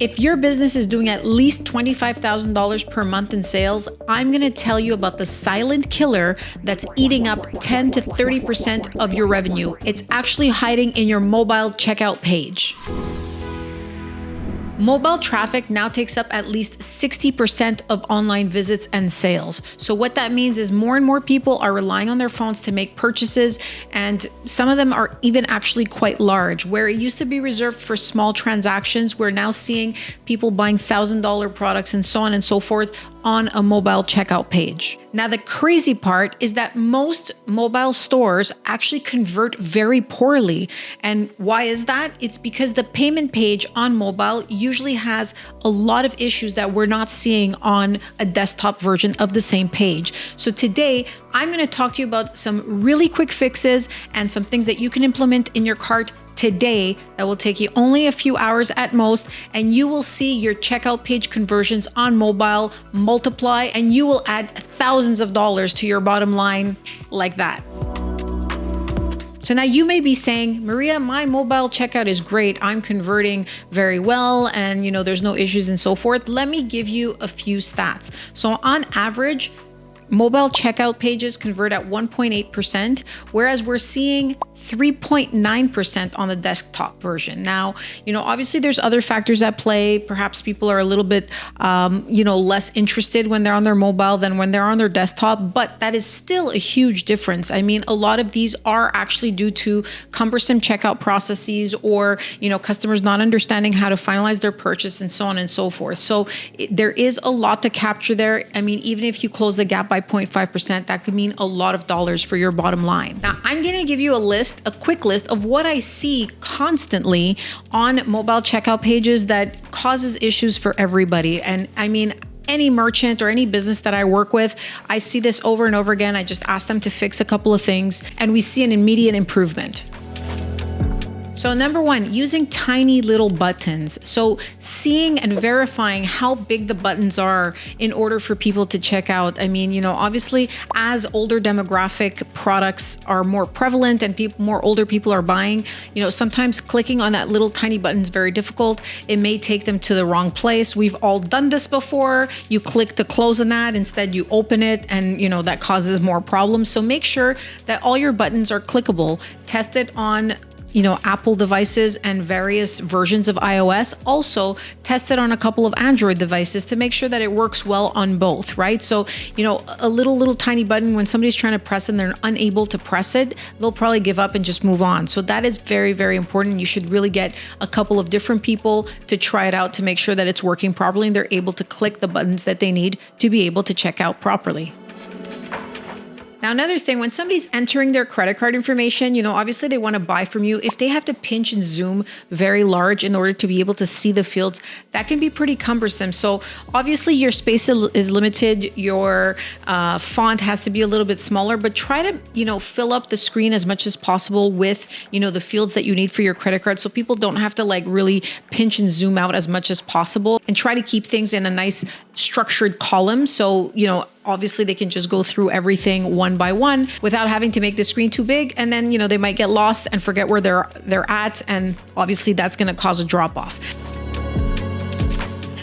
If your business is doing at least $25,000 per month in sales, I'm going to tell you about the silent killer that's eating up 10 to 30% of your revenue. It's actually hiding in your mobile checkout page. Mobile traffic now takes up at least 60% of online visits and sales. So what that means is more and more people are relying on their phones to make purchases, and some of them are even actually quite large. Where it used to be reserved for small transactions, we're now seeing people buying $1,000 products and so on and so forth on a mobile checkout page. Now, the crazy part is that most mobile stores actually convert very poorly. And why is that? It's because the payment page on mobile usually has a lot of issues that we're not seeing on a desktop version of the same page. So today, I'm going to talk to you about some really quick fixes and some things that you can implement in your cart today that will take you only a few hours at most, and you will see your checkout page conversions on mobile multiply, and you will add thousands of dollars to your bottom line like that. So now you may be saying, Maria, my mobile checkout is great. I'm converting very well, and there's no issues and so forth. Let me give you a few stats. So on average, mobile checkout pages convert at 1.8%, whereas we're seeing 3.9% on the desktop version. Now, obviously there's other factors at play. Perhaps people are a little bit, less interested when they're on their mobile than when they're on their desktop, but that is still a huge difference. I mean, a lot of these are actually due to cumbersome checkout processes or, customers not understanding how to finalize their purchase and so on and so forth. So there is a lot to capture there. I mean, even if you close the gap by 0.5%, that could mean a lot of dollars for your bottom line. Now, I'm going to give you a quick list of what I see constantly on mobile checkout pages that causes issues for everybody. And I mean, any merchant or any business that I work with, I see this over and over again. I just ask them to fix a couple of things and we see an immediate improvement. So number one, using tiny little buttons. So seeing and verifying how big the buttons are in order for people to check out. I mean, obviously as older demographic products are more prevalent and more older people are buying, sometimes clicking on that little tiny button is very difficult. It may take them to the wrong place. We've all done this before. You click to close an ad, instead you open it, and that causes more problems. So make sure that all your buttons are clickable. Test it on Apple devices and various versions of iOS. Also test it on a couple of Android devices to make sure that it works well on both, right? So, a little tiny button, when somebody's trying to press and they're unable to press it, they'll probably give up and just move on. So that is very, very important. You should really get a couple of different people to try it out to make sure that it's working properly and they're able to click the buttons that they need to be able to check out properly. Now, another thing, when somebody's entering their credit card information, obviously they want to buy from you. If they have to pinch and zoom very large in order to be able to see the fields, that can be pretty cumbersome. So obviously your space is limited. Your font has to be a little bit smaller, but try to, fill up the screen as much as possible with, the fields that you need for your credit card. So people don't have to really pinch and zoom out as much as possible, and try to keep things in a nice structured column. So, obviously they can just go through everything one by one without having to make the screen too big. And then, they might get lost and forget where they're at. And obviously that's going to cause a drop off.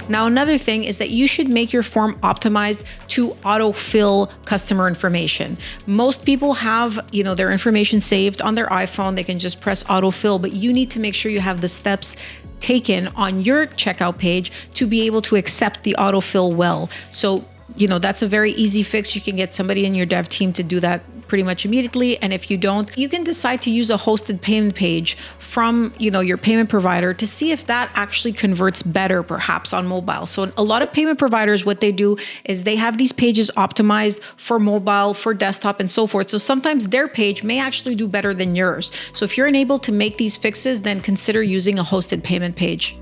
Now, another thing is that you should make your form optimized to autofill customer information. Most people have, their information saved on their iPhone. They can just press autofill, but you need to make sure you have the steps taken on your checkout page to be able to accept the autofill well. So that's a very easy fix. You can get somebody in your dev team to do that pretty much immediately. And if you don't, you can decide to use a hosted payment page from, your payment provider to see if that actually converts better perhaps on mobile. So a lot of payment providers, what they do is they have these pages optimized for mobile, for desktop, and so forth. So sometimes their page may actually do better than yours. So if you're unable to make these fixes, then consider using a hosted payment page.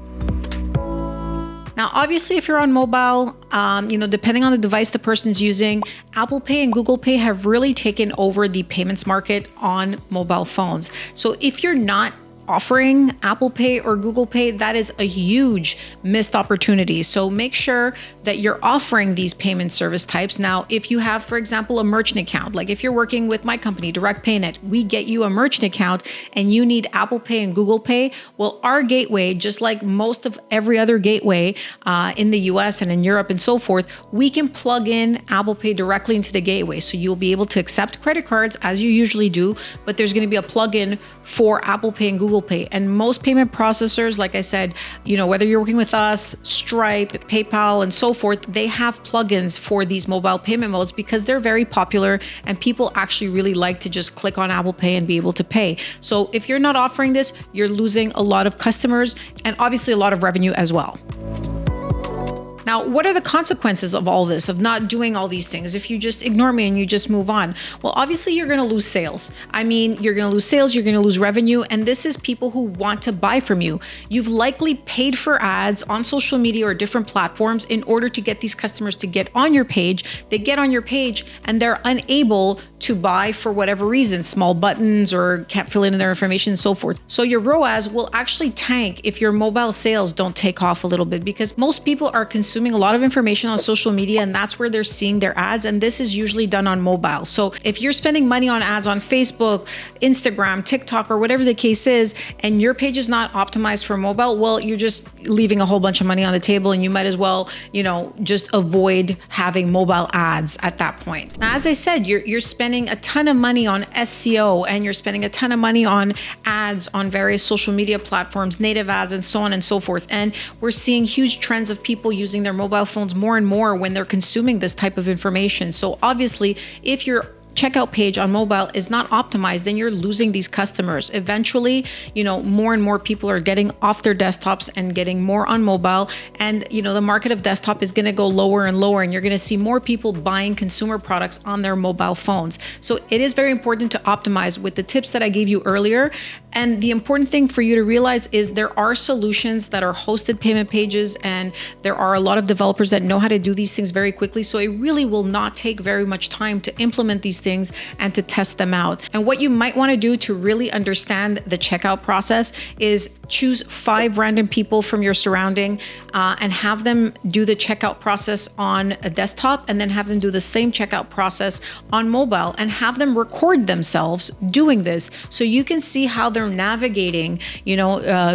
Now, obviously, if you're on mobile, depending on the device the person's using, Apple Pay and Google Pay have really taken over the payments market on mobile phones. So if you're not offering Apple Pay or Google Pay, that is a huge missed opportunity. So make sure that you're offering these payment service types. Now, if you have, for example, a merchant account, like if you're working with my company, Direct PayNet, we get you a merchant account and you need Apple Pay and Google Pay. Well, our gateway, just like most of every other gateway in the US and in Europe and so forth, we can plug in Apple Pay directly into the gateway. So you'll be able to accept credit cards as you usually do, but there's going to be a plugin for Apple Pay and Google Pay. And most payment processors, like I said, whether you're working with us, Stripe, PayPal, and so forth, they have plugins for these mobile payment modes because they're very popular and people actually really like to just click on Apple Pay and be able to pay. So if you're not offering this, you're losing a lot of customers and obviously a lot of revenue as well. Now, what are the consequences of all this, of not doing all these things? If you just ignore me and you just move on, well, obviously you're going to lose sales. I mean, you're going to lose sales, you're going to lose revenue, and this is people who want to buy from you. You've likely paid for ads on social media or different platforms in order to get these customers to get on your page. They get on your page and they're unable to buy for whatever reason, small buttons or can't fill in their information and so forth. So your ROAS will actually tank if your mobile sales don't take off a little bit, because most people are consuming a lot of information on social media and that's where they're seeing their ads. And this is usually done on mobile. So if you're spending money on ads on Facebook, Instagram, TikTok, or whatever the case is, and your page is not optimized for mobile, well, you're just leaving a whole bunch of money on the table and you might as well, just avoid having mobile ads at that point. Now, as I said, you're spending a ton of money on SEO and you're spending a ton of money on ads on various social media platforms, native ads, and so on and so forth. And we're seeing huge trends of people using their mobile phones more and more when they're consuming this type of information. So obviously, if you're checkout page on mobile is not optimized, then you're losing these customers. Eventually, more and more people are getting off their desktops and getting more on mobile. And, the market of desktop is going to go lower and lower, and you're going to see more people buying consumer products on their mobile phones. So it is very important to optimize with the tips that I gave you earlier. And the important thing for you to realize is there are solutions that are hosted payment pages, and there are a lot of developers that know how to do these things very quickly. So it really will not take very much time to implement these things and to test them out. And what you might want to do to really understand the checkout process is choose 5 random people from your surrounding and have them do the checkout process on a desktop, and then have them do the same checkout process on mobile, and have them record themselves doing this so you can see how they're navigating,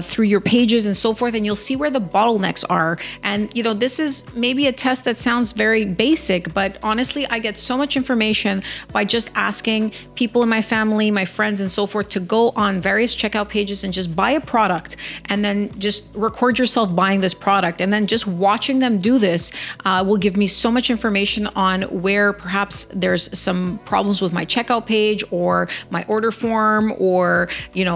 through your pages and so forth, and you'll see where the bottlenecks are. And, this is maybe a test that sounds very basic, but honestly, I get so much information by just asking people in my family, my friends, and so forth to go on various checkout pages and just buy a product, and then just record yourself buying this product. And then just watching them do this will give me so much information on where perhaps there's some problems with my checkout page or my order form or,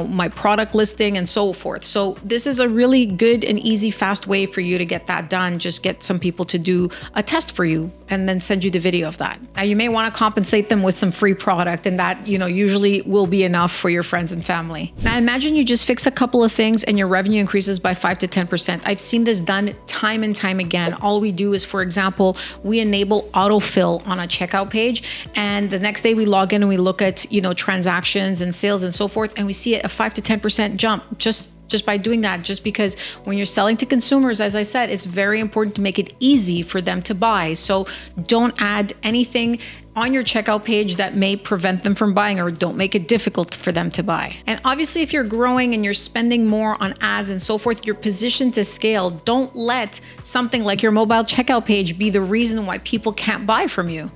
my product listing and so forth. So this is a really good and easy, fast way for you to get that done. Just get some people to do a test for you and then send you the video of that. Now, you may want to compensate them with some free product, and that, usually will be enough for your friends and family. Now, imagine you just fix a couple of things and your revenue increases by 5 to 10%. I've seen this done time and time again. All we do is, for example, we enable autofill on a checkout page, and the next day we log in and we look at, transactions and sales and so forth, and we see a 5 to 10% jump just by doing that. Just because when you're selling to consumers, as I said, it's very important to make it easy for them to buy. So don't add anything on your checkout page that may prevent them from buying, or don't make it difficult for them to buy. And obviously, if you're growing and you're spending more on ads and so forth, you're positioned to scale. Don't let something like your mobile checkout page be the reason why people can't buy from you.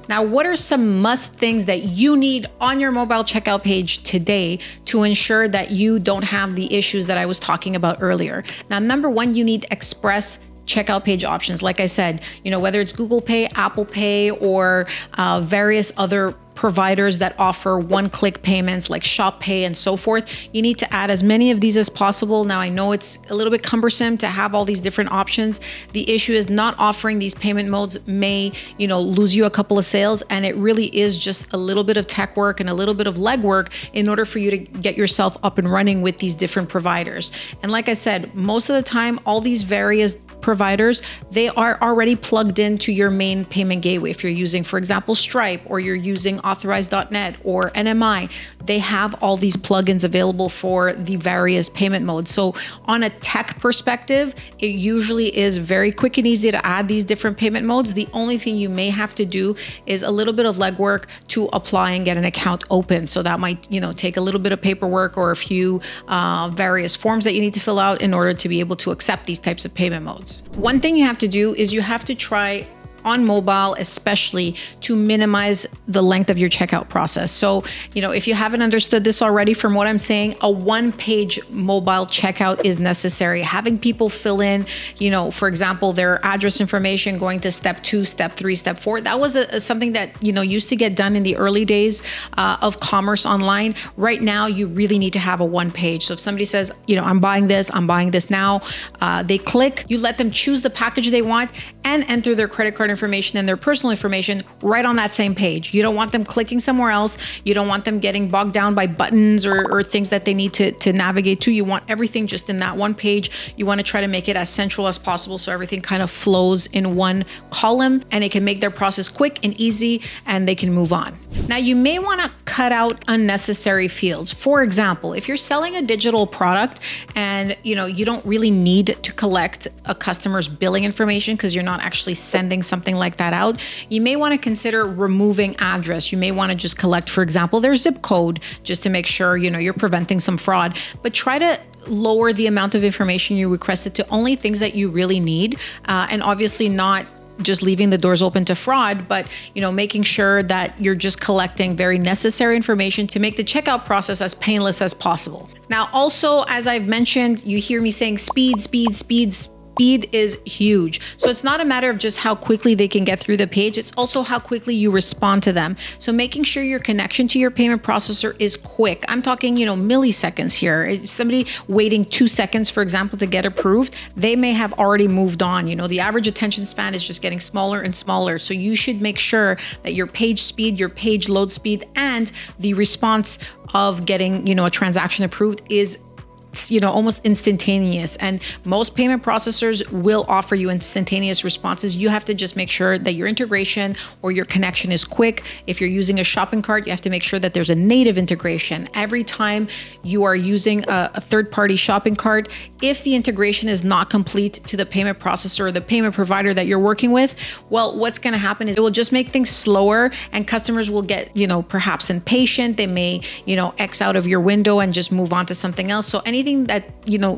Now, what are some must things that you need on your mobile checkout page today to ensure that you don't have the issues that I was talking about earlier? Now, number one, you need express checkout page options. Like I said, whether it's Google Pay, Apple Pay, or various other providers that offer one-click payments like Shop Pay and so forth, you need to add as many of these as possible. Now, I know it's a little bit cumbersome to have all these different options. The issue is not offering these payment modes may, lose you a couple of sales, and it really is just a little bit of tech work and a little bit of legwork in order for you to get yourself up and running with these different providers. And like I said, most of the time, all these various providers, they are already plugged into your main payment gateway. If you're using, for example, Stripe, or you're using Authorize.net or NMI, they have all these plugins available for the various payment modes. So on a tech perspective, it usually is very quick and easy to add these different payment modes. The only thing you may have to do is a little bit of legwork to apply and get an account open. So that might, take a little bit of paperwork or a few various forms that you need to fill out in order to be able to accept these types of payment modes. One thing you have to do is you have to try on mobile, especially, to minimize the length of your checkout process. So, if you haven't understood this already from what I'm saying, a one-page mobile checkout is necessary. Having people fill in, for example, their address information, going to step 2, step 3, step 4. That was something that, used to get done in the early days of commerce online. Right now, you really need to have a one page. So if somebody says, I'm buying this now, they click, you let them choose the package they want and enter their credit card information and their personal information right on that same page. You don't want them clicking somewhere else. You don't want them getting bogged down by buttons or things that they need to navigate to. You want everything just in that one page. You want to try to make it as central as possible so everything kind of flows in one column, and it can make their process quick and easy, and they can move on. Now, you may want to cut out unnecessary fields. For example, if you're selling a digital product and you don't really need to collect a customer's billing information because you're not actually sending something like that out, you may want to consider removing address. You may want to just collect, for example, their zip code, just to make sure you're preventing some fraud. But try to lower the amount of information you requested to only things that you really need, and obviously not just leaving the doors open to fraud, but making sure that you're just collecting very necessary information to make the checkout process as painless as possible. Now, also, as I've mentioned, you hear me saying speed. Speed is huge. So it's not a matter of just how quickly they can get through the page. It's also how quickly you respond to them. So making sure your connection to your payment processor is quick. I'm talking, milliseconds here. Somebody waiting 2 seconds, for example, to get approved, they may have already moved on. The average attention span is just getting smaller and smaller. So you should make sure that your page speed, your page load speed, and the response of getting, a transaction approved is almost instantaneous. And most payment processors will offer you instantaneous responses. You have to just make sure that your integration or your connection is quick. If you're using a shopping cart, you have to make sure that there's a native integration. Every time you are using a third-party shopping cart, if the integration is not complete to the payment processor or the payment provider that you're working with, well, what's going to happen is it will just make things slower, and customers will get, perhaps impatient. They may, X out of your window and just move on to something else. So anything that,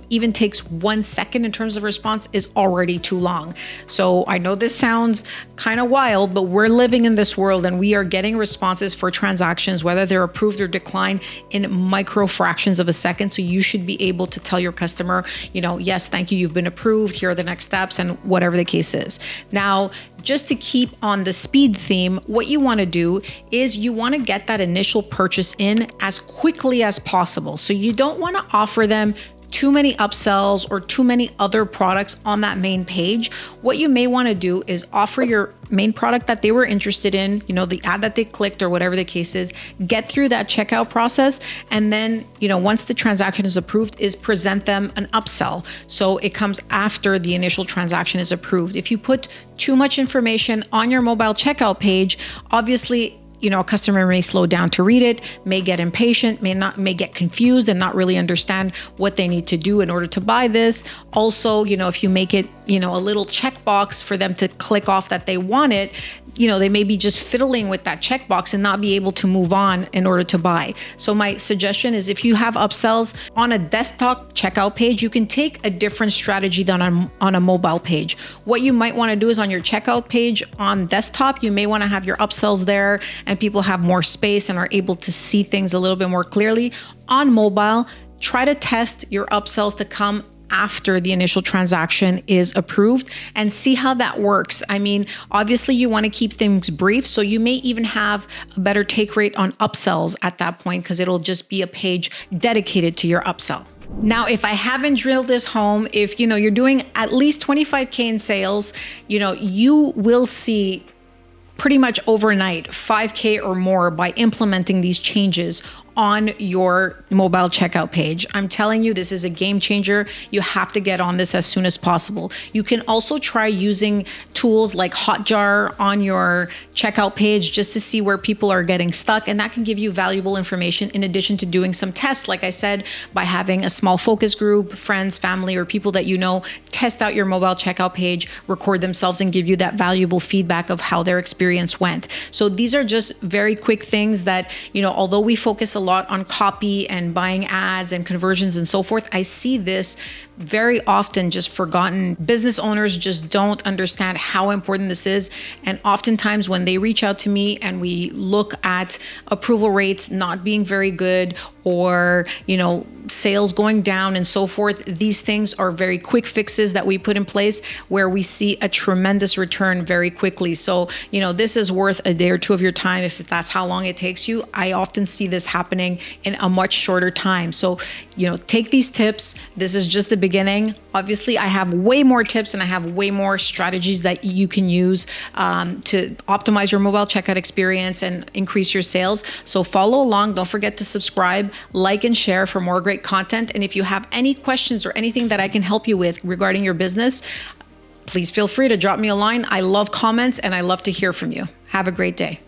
even takes 1 second in terms of response is already too long. So I know this sounds kind of wild, but we're living in this world and we are getting responses for transactions, whether they're approved or declined, in micro fractions of a second. So you should be able to tell your customer, yes, thank you, you've been approved, here are the next steps, and whatever the case is. Now, just to keep on the speed theme, what you want to do is you want to get that initial purchase in as quickly as possible. So you don't want to offer them too many upsells or too many other products on that main page. What you may want to do is offer your main product that they were interested in, the ad that they clicked or whatever the case is, get through that checkout process. And then, once the transaction is approved, is present them an upsell. So it comes after the initial transaction is approved. If you put too much information on your mobile checkout page, obviously, a customer may slow down to read it, may get impatient, may get confused and not really understand what they need to do in order to buy this. Also, if you make it, a little checkbox for them to click off that they want it, they may be just fiddling with that checkbox and not be able to move on in order to buy. So my suggestion is, if you have upsells on a desktop checkout page, you can take a different strategy than on a mobile page. What you might want to do is, on your checkout page on desktop, you may want to have your upsells there and people have more space and are able to see things a little bit more clearly. On mobile, try to test your upsells to come after the initial transaction is approved and see how that works. I mean, obviously you want to keep things brief, so you may even have a better take rate on upsells at that point, because it'll just be a page dedicated to your upsell. Now, if I haven't drilled this home, if you're doing at least 25K in sales, you will see pretty much overnight 5K or more by implementing these changes on your mobile checkout page. I'm telling you, this is a game changer. You have to get on this as soon as possible. You can also try using tools like Hotjar on your checkout page just to see where people are getting stuck. And that can give you valuable information in addition to doing some tests, like I said, by having a small focus group, friends, family, or people that you know, test out your mobile checkout page, record themselves, and give you that valuable feedback of how their experience went. So these are just very quick things that, although we focus a lot on copy and buying ads and conversions and so forth, I see this very often just forgotten. Business owners just don't understand how important this is. And oftentimes when they reach out to me and we look at approval rates not being very good, or, sales going down and so forth, these things are very quick fixes that we put in place where we see a tremendous return very quickly. So, this is worth a day or two of your time if that's how long it takes you. I often see this happening in a much shorter time. So, take these tips. This is just the beginning. Obviously, I have way more tips and I have way more strategies that you can use to optimize your mobile checkout experience and increase your sales. So follow along. Don't forget to subscribe, like, and share for more great content. And if you have any questions or anything that I can help you with regarding your business, please feel free to drop me a line. I love comments and I love to hear from you. Have a great day.